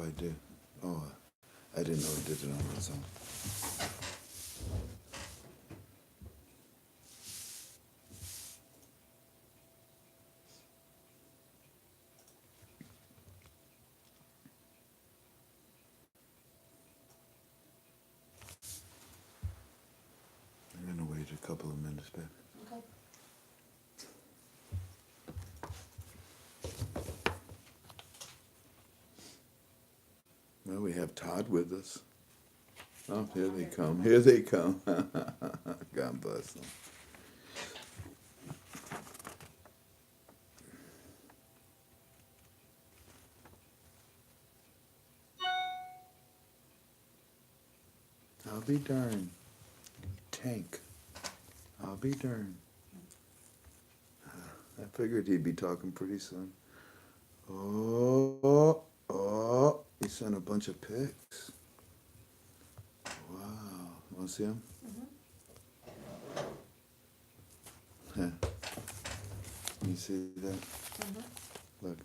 I did. Oh, I didn't know it did it on its own. I'm gonna wait a couple of minutes, babe. Okay. Well, we have Todd with us. Oh, here they come. Here they come. God bless them. I'll be darned. Tank. I'll be darned. I figured he'd be talking pretty soon. Oh, he sent a bunch of pics. Wow. Want to see him? Yeah. You see that? Look.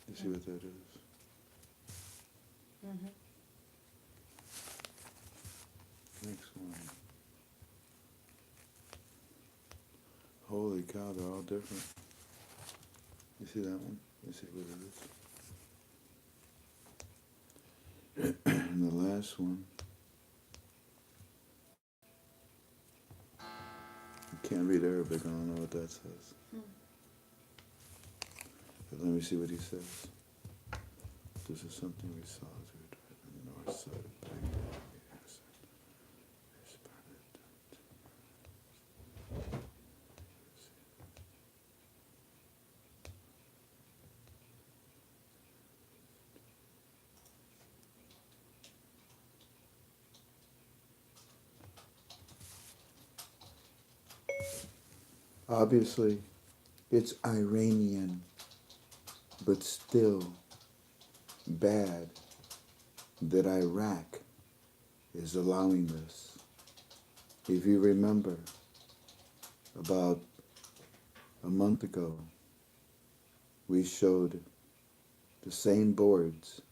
You see what that is? Next one. Holy cow, they're all different. You see that one? You see what it is? And the last one. I can't read Arabic, I don't know what that says. But let me see what he says. This is something we saw as we were driving the north side of Baghdad. Obviously, it's Iranian, but still bad that Iraq is allowing this. If you remember, about a month ago, we showed the same boards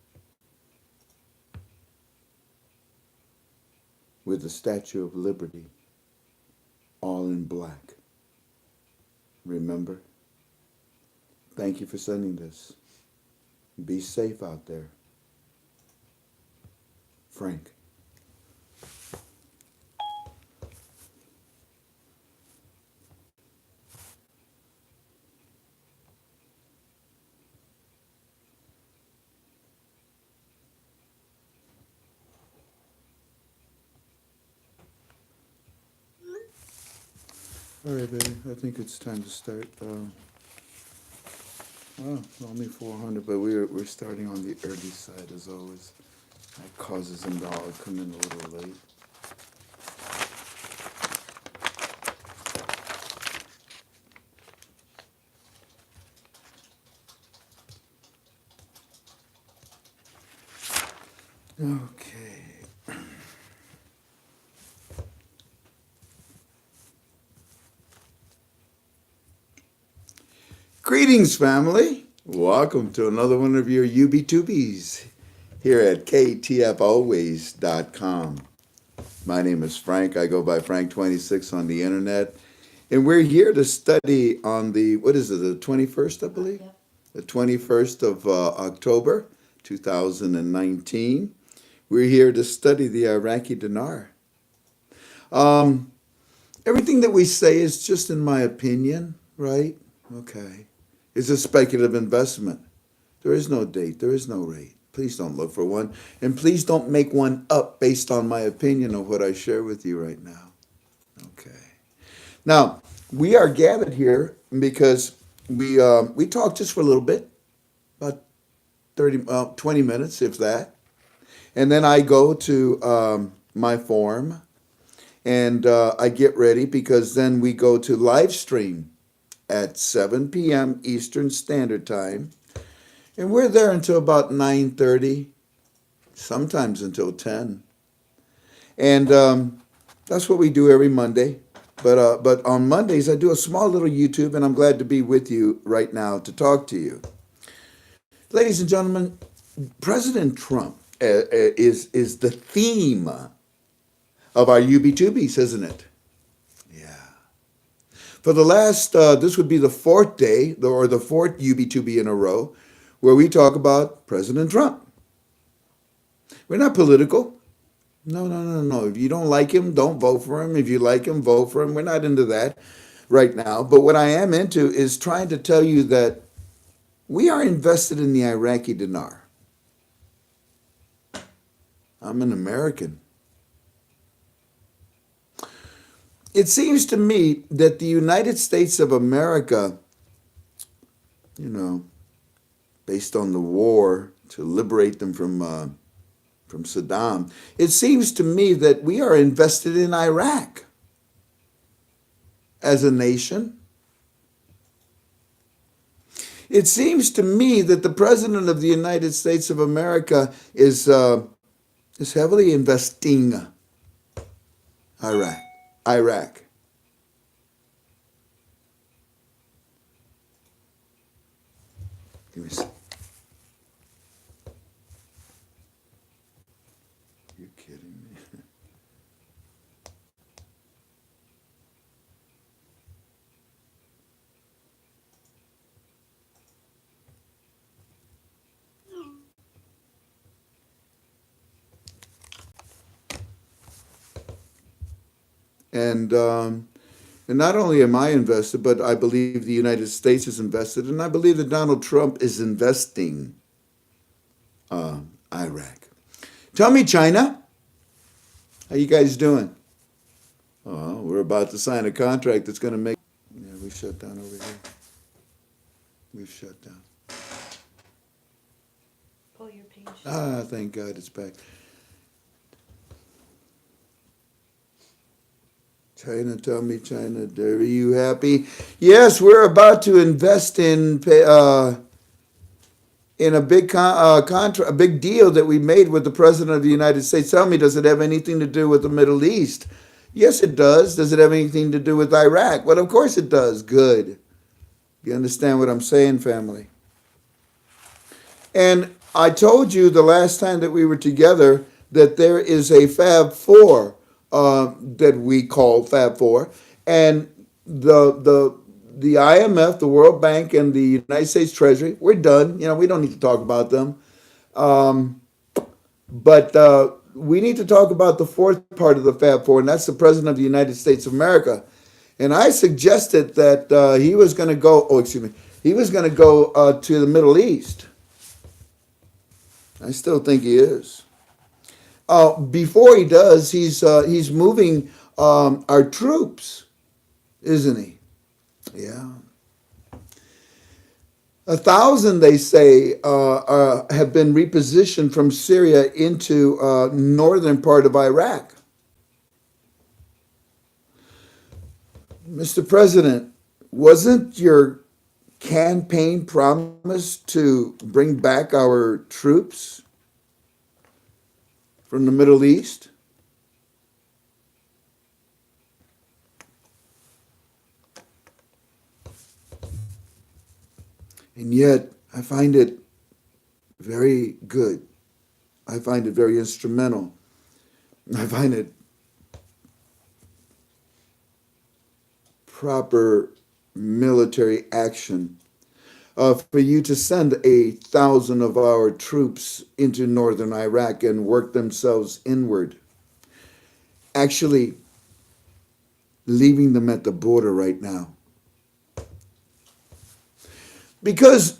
with the Statue of Liberty, all in black. Remember? Thank you for sending this. Be safe out there. Frank. All right, baby. I think it's time to start. Well, only 400, but we're starting on the early side as always. That causes them to all come in a little late. Okay. Greetings, family. Welcome to another one of your UB2Bs here at KTFalways.com. My name is Frank. I go by Frank26 on the internet. And we're here to study on the, what is it, the 21st, I believe? Yep. The 21st of October, 2019. We're here to study the Iraqi dinar. Everything that we say is just in my opinion, right? Okay. It's a speculative investment. There is no date. There is no rate. Please don't look for one. And please don't make one up based on my opinion of what I share with you right now. Okay. Now, we are gathered here because we talked just for a little bit, about 20 minutes, if that. And then I go to my form and I get ready because then we go to live stream at 7 p.m. Eastern Standard Time. And we're there until about 9:30, sometimes until 10. And that's what we do every Monday. But on Mondays, I do a small little YouTube, and I'm glad to be with you right now to talk to you. Ladies and gentlemen, President Trump is the theme of our UB2Bs, isn't it? Yeah. For the last, this would be the fourth day, or the fourth UB2B in a row, where we talk about President Trump. We're not political. No, no, no, no. If you don't like him, don't vote for him. If you like him, vote for him. We're not into that right now. But what I am into is trying to tell you that we are invested in the Iraqi dinar. I'm an American. It seems to me that the United States of America, based on the war to liberate them from Saddam, it seems to me that we are invested in Iraq as a nation. It seems to me that the President of the United States of America is heavily investing Iraq. Give me a second. You're kidding me. And not only am I invested, but I believe the United States is invested, and I believe that Donald Trump is investing Iraq. Tell me, China, how you guys doing? Oh, we're about to sign a contract that's going to make... Yeah, we shut down over here. We've shut down. Pull your page. Ah, thank God it's back. China, tell me, China, are you happy? Yes, we're about to invest in a big a big deal that we made with the President of the United States. Tell me, does it have anything to do with the Middle East? Yes, it does. Does it have anything to do with Iraq? Well, of course it does. Good. You understand what I'm saying, family? And I told you the last time that we were together that there is a Fab Four that we call Fab Four, and the IMF, the World Bank, and the United States Treasury, we're done. We don't need to talk about them. But we need to talk about the fourth part of the Fab Four, and that's the President of the United States of America. And I suggested that he was going to go. Oh, excuse me. He was going to go to the Middle East. I still think he is. Before he does, he's moving our troops, isn't he? Yeah. 1,000, they say, have been repositioned from Syria into northern part of Iraq. Mr. President, wasn't your campaign promise to bring back our troops from the Middle East? And yet, I find it very good. I find it very instrumental. I find it proper military action for you to send 1,000 of our troops into northern Iraq and work themselves inward. Actually, leaving them at the border right now. Because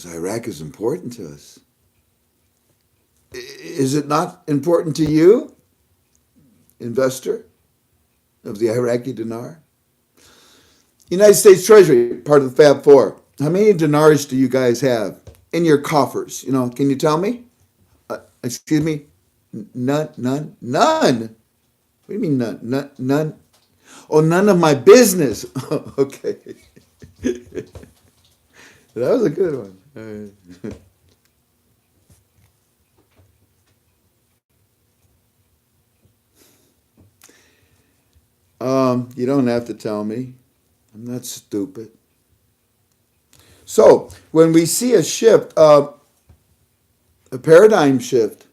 Iraq is important to us. Is it not important to you, investor of the Iraqi dinar? United States Treasury, part of the Fab Four. How many dinars do you guys have in your coffers? Can you tell me? Excuse me? None? What do you mean none? None? Oh, none of my business. Okay. That was a good one. You don't have to tell me. I'm not stupid. So when we see a shift, a paradigm shift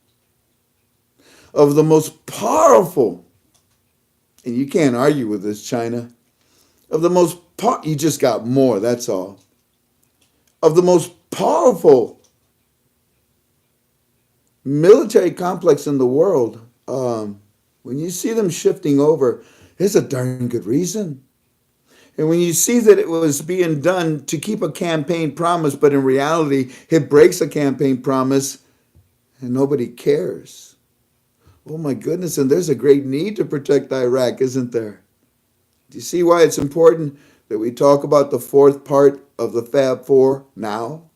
of the most powerful, and you can't argue with this, China, of the most, you just got more, that's all, of the most powerful military complex in the world, when you see them shifting over, there's a darn good reason. And when you see that it was being done to keep a campaign promise, but in reality, it breaks a campaign promise and nobody cares. Oh my goodness, and there's a great need to protect Iraq, isn't there? Do you see why it's important that we talk about the fourth part of the Fab Four now?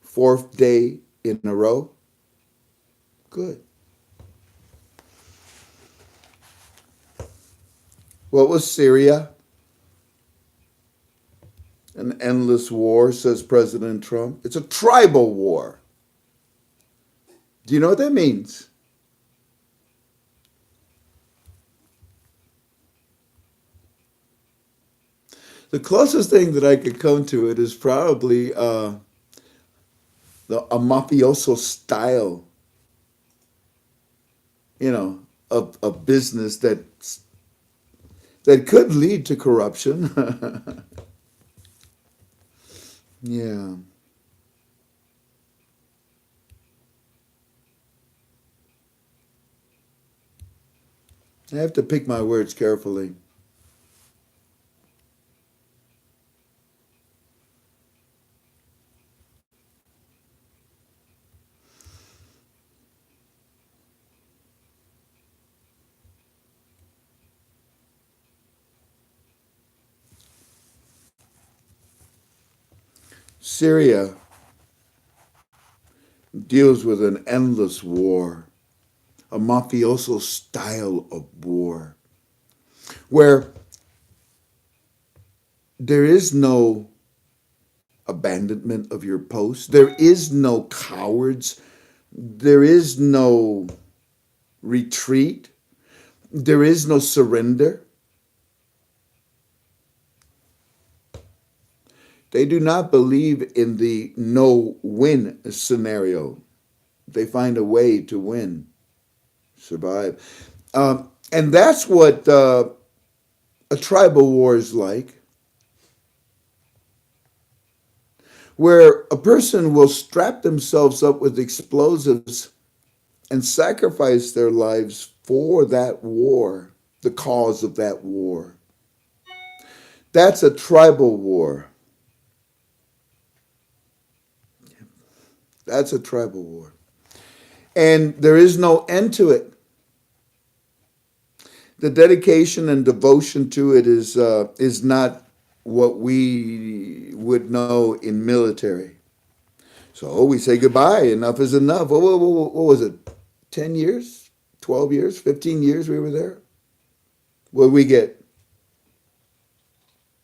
Fourth day in a row? Good. What was Syria? An endless war, says President Trump. It's a tribal war. Do you know what that means? The closest thing that I could come to it is probably a mafioso style, of business that could lead to corruption. Yeah. I have to pick my words carefully. Syria deals with an endless war, a mafioso style of war, where there is no abandonment of your post, there is no cowards, there is no retreat, there is no surrender. They do not believe in the no-win scenario. They find a way to win, survive. And that's what a tribal war is like, where a person will strap themselves up with explosives and sacrifice their lives for that war, the cause of that war. That's a tribal war. That's a tribal war. And there is no end to it. The dedication and devotion to it is not what we would know in military. So we say goodbye. Enough is enough. What was it? 10 years? 12 years? 15 years we were there? What did we get?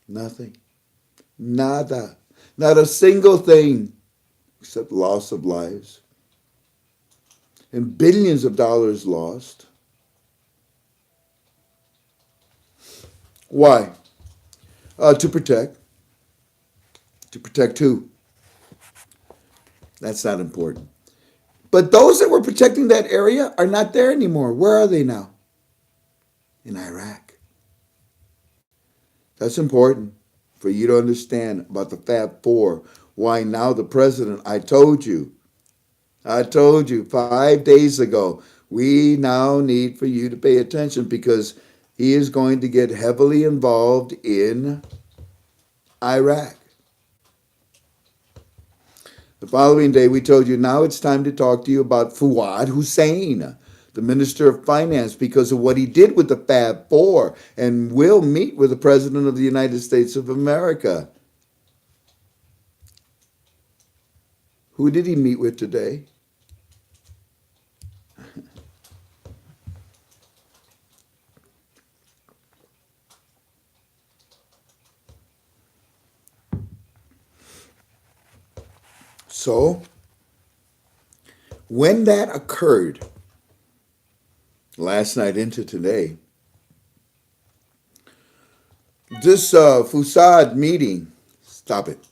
Nothing. Nada. Not a single thing except loss of lives. And billions of dollars lost. Why? To protect. To protect who? That's not important. But those that were protecting that area are not there anymore. Where are they now? In Iraq. That's important for you to understand about the Fab Four. Why now the president, I told you 5 days ago, we now need for you to pay attention because he is going to get heavily involved in Iraq. The following day, we told you now it's time to talk to you about Fuad Hussein, the Minister of Finance, because of what he did with the Fab Four, and will meet with the President of the United States of America. Who did he meet with today? So, when that occurred, last night into today, this Fuad meeting, stop it.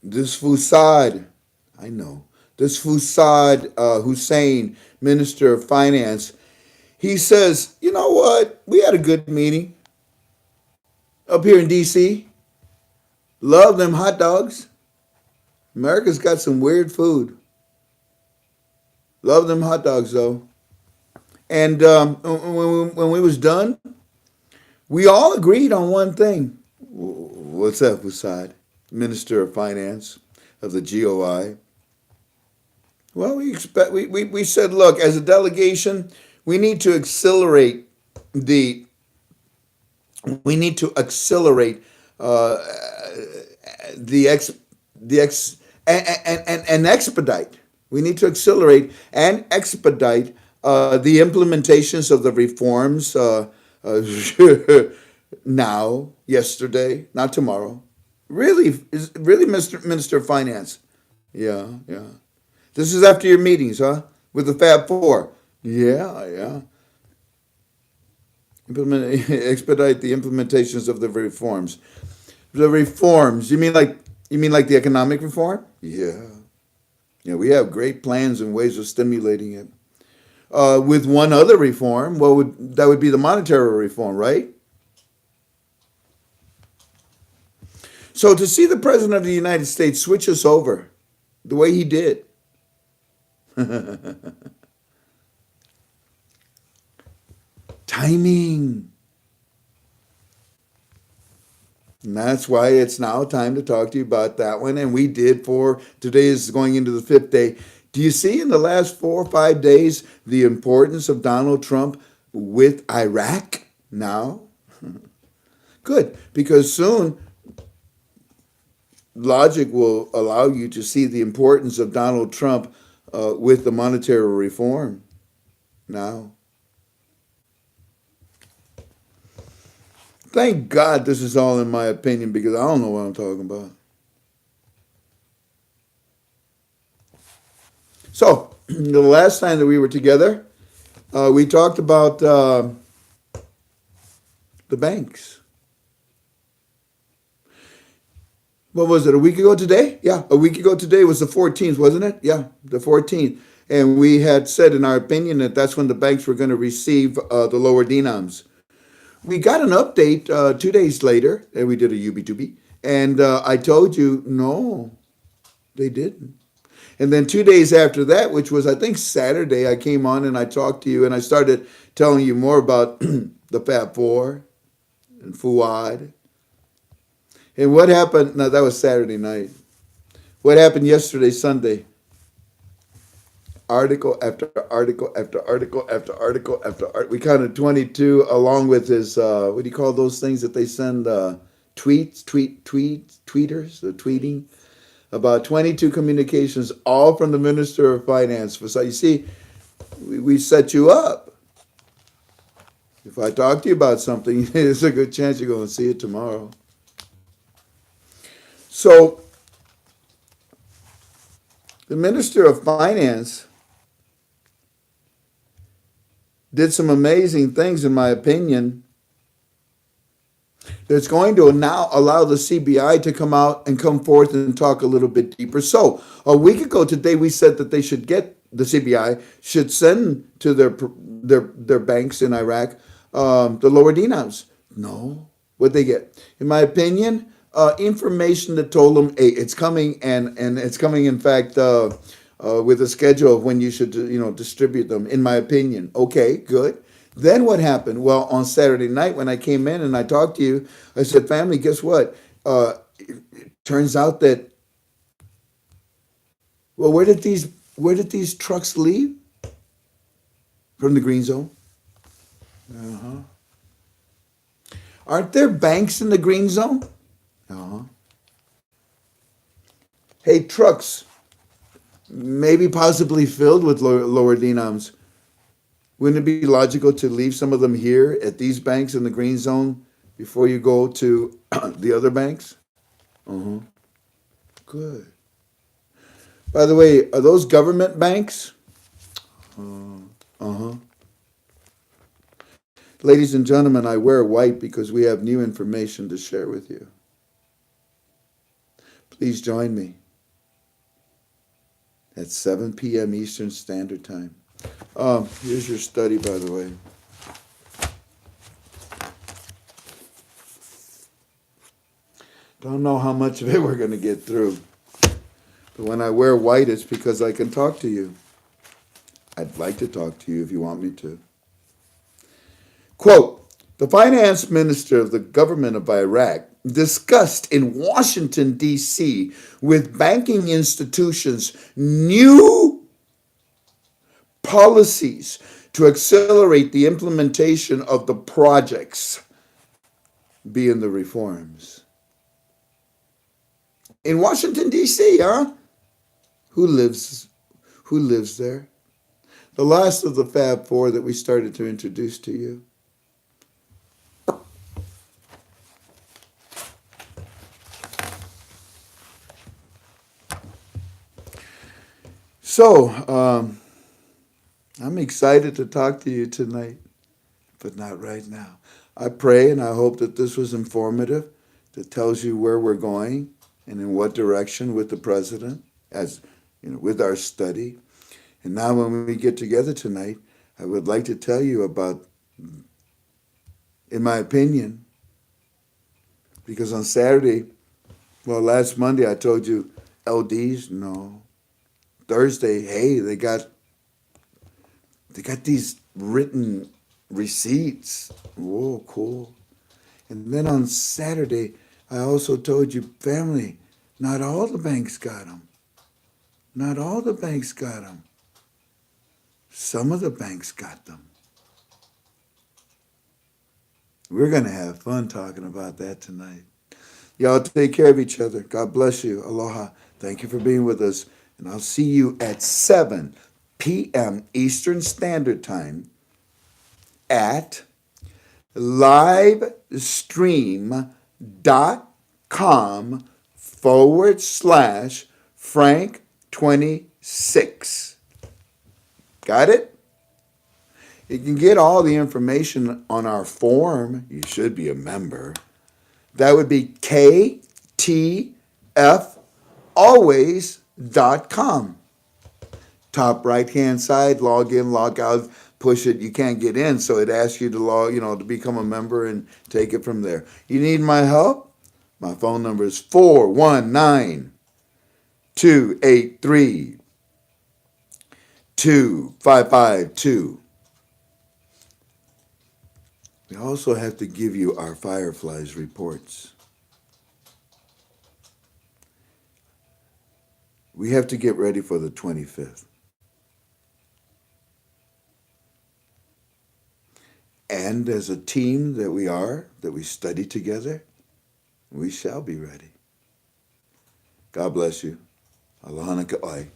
This Fusad, I know, this Fusad Hussein, Minister of Finance, he says, you know what? We had a good meeting up here in D.C. Love them hot dogs. America's got some weird food. Love them hot dogs, though. And when we was done, we all agreed on one thing. What's that, Fusad? Minister of Finance of the GOI. Well, we said, look, as a delegation, we need to accelerate the we need to accelerate uh, the ex the ex and expedite. We need to accelerate and expedite the implementations of the reforms now, yesterday, not tomorrow. Really, Minister of Finance. Yeah, yeah. This is after your meetings, huh? With the Fab Four. Yeah, yeah. Expedite the implementations of the reforms. The reforms. You mean like the economic reform? Yeah. Yeah, we have great plans and ways of stimulating it. With one other reform, that would be the monetary reform, right? So to see the president of the United States switch us over the way he did, timing. And that's why it's now time to talk to you about that one. And we did for today is going into the fifth day. Do you see in the last 4 or 5 days the importance of Donald Trump with Iraq now? Good, because soon logic will allow you to see the importance of Donald Trump with the monetary reform now. Thank God this is all in my opinion because I don't know what I'm talking about. So, the last time that we were together, we talked about the banks. What was it, a week ago today? Yeah, a week ago today was the 14th, wasn't it? Yeah, the 14th. And we had said in our opinion that that's when the banks were going to receive the lower DNAMs. We got an update 2 days later, and we did a UB2B, and I told you, no, they didn't. And then 2 days after that, which was, I think, Saturday, I came on and I talked to you, and I started telling you more about the Fab Four and Fuad. And what happened, no, that was Saturday night. What happened yesterday, Sunday? Article after article after article after article after article. We counted 22 along with his, what do you call those things that they send, tweeters, the tweeting? About 22 communications, all from the Minister of Finance. So you see, we set you up. If I talk to you about something, there's a good chance you're going to see it tomorrow. So the Minister of Finance did some amazing things, in my opinion, that's going to now allow the CBI to come out and come forth and talk a little bit deeper. So a week ago today, we said that they should get, the CBI should send to their banks in Iraq the lower DNAMs. No, what'd they get? In my opinion, information that told them, hey, it's coming, and it's coming, in fact, with a schedule of when you should, distribute them, in my opinion. Okay, good. Then what happened? Well, on Saturday night when I came in and I talked to you, I said, family, guess what? It turns out that, well, where did these trucks leave? From the green zone. Uh-huh. Aren't there banks in the green zone? Uh-huh. Hey, trucks, maybe possibly filled with lower DNAMs. Wouldn't it be logical to leave some of them here at these banks in the green zone before you go to the other banks? Uh-huh. Good. By the way, are those government banks? Uh-huh. Ladies and gentlemen, I wear white because we have new information to share with you. Please join me at 7 p.m. Eastern Standard Time. Here's your study, by the way. Don't know how much of it we're going to get through. But when I wear white, it's because I can talk to you. I'd like to talk to you if you want me to. Quote, the finance minister of the government of Iraq discussed in Washington, D.C. with banking institutions new policies to accelerate the implementation of the projects, being the reforms. In Washington, D.C., huh? Who lives there? The last of the Fab Four that we started to introduce to you. So, I'm excited to talk to you tonight, but not right now. I pray and I hope that this was informative, that tells you where we're going and in what direction with the president, as you know, with our study. And now when we get together tonight, I would like to tell you about, in my opinion, because on Saturday, last Monday I told you LDs, no. Thursday, hey, they got these written receipts. Whoa, cool. And then on Saturday, I also told you, family, not all the banks got them. Not all the banks got them. Some of the banks got them. We're going to have fun talking about that tonight. Y'all take care of each other. God bless you. Aloha. Thank you for being with us. And I'll see you at 7 p.m. Eastern Standard Time at livestream.com/Frank26. Got it? You can get all the information on our form. You should be a member. That would be ktfalways.com. Top right-hand side, log in, log out, push it. You can't get in, so it asks you to to become a member and take it from there. You need my help? My phone number is 419-283-2552. We also have to give you our Fireflies reports. We have to get ready for the 25th. And as a team that we study together, we shall be ready. God bless you. Aloha ka'ai.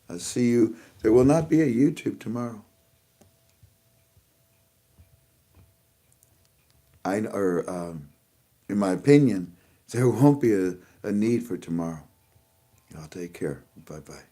I'll see you. There will not be a YouTube tomorrow. In my opinion, there won't be a need for tomorrow. Y'all take care. Bye-bye.